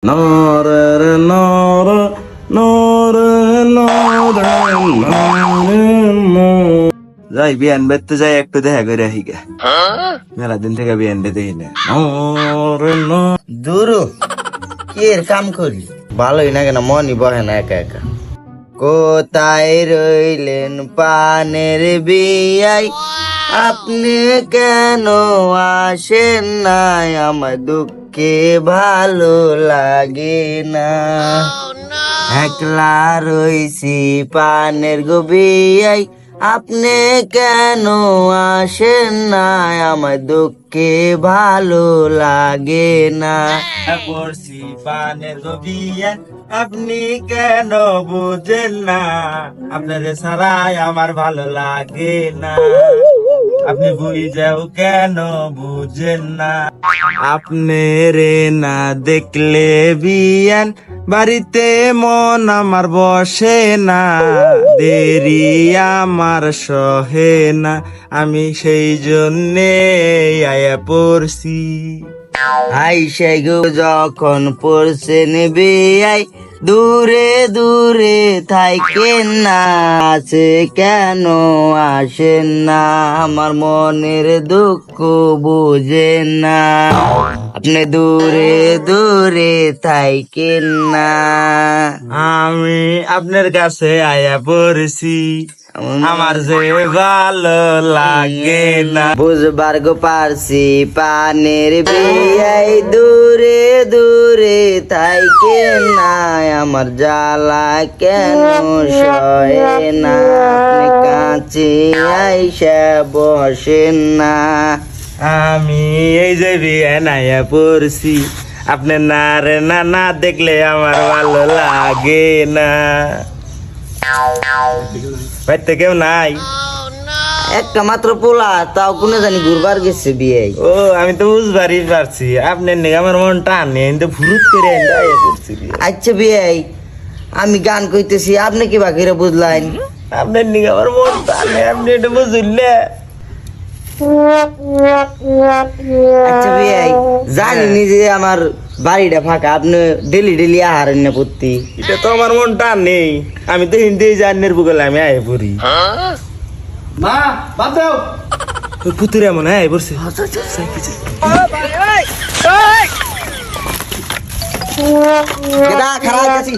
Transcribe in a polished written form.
নর নর নর নর যাই বিয়ান বেতে যাই একটু দেখা করে আহিগা মেলা দিন থেকে বিয়ান বেতে না নর নর দূরু কি এর কাম করি ভালোই না কেন মনই বহে না একা একা কোথায় রইলেন পানের বিয়াই আপনি কেন আসেন না আমার দুঃখে ভালো লাগে না একলা রইছি পানের গবিয়াই আপনি কেন আসেন না আমার দুঃখে ভালো লাগে না পড়ছি পানের গবিয়া আপনি কেন বুঝেন না আপনার সারাই আমার ভালো লাগে না আপনি বুঝেও কেন বুঝেন না আপনি রে না দেখলে বিয়ান বাড়িতে মন আমার বসে না দেরি আমার সহে না আমি সেই জন্যে আয়া পড়ছি আইসে গো যখন পড়ছেন বিয়াই দূরে দূরে থাকেন না আছে কেন আসেন না আমার মনের দুঃখ বুঝেন না আপনি দূরে দূরে থাকেন না আমি আপনার কাছে আয়া পড়ছি আমার যে ভালো লাগে না বুঝবার গো পারছি পানের বিয়াই দূরে দূরে থাকেন না আমার জ্বালা কেন সহে না আপনি কাছে আইসা বসেন না আমি এই যে বিয়ান আয়া পড়ছি আপনি না রে না না দেখলে আমার ভালো লাগে না বাড়িতে কেউ নাই একটা মাত্র পোলা তাও কোনে জানি ঘুরবার গেছে বিয়াই ও আমি তো বুঝবারই পারছি আপনার নিকে আমার মন টানে আমি তো ফুরুত করে আয়া পড়ছি আচ্ছা বিয়াই আমি গান কইতেছি আপনি কি বাকিরা বুঝলেন আপনার নিকে আমার মন টানে আপনি এটা বুঝলে আচ্ছা বিয়াই জানি নিজে আমার বাড়িটা ফাঁকা আপনি ডেলি ডেলি আহার না পড়তি এটা তো আমার মন টানে আমি তো হিন্দি জানের বুকলে আমি আয় পড়ি মা বাদ দাও ওই পুতুরে মনে হয় বসে খারাপ আছি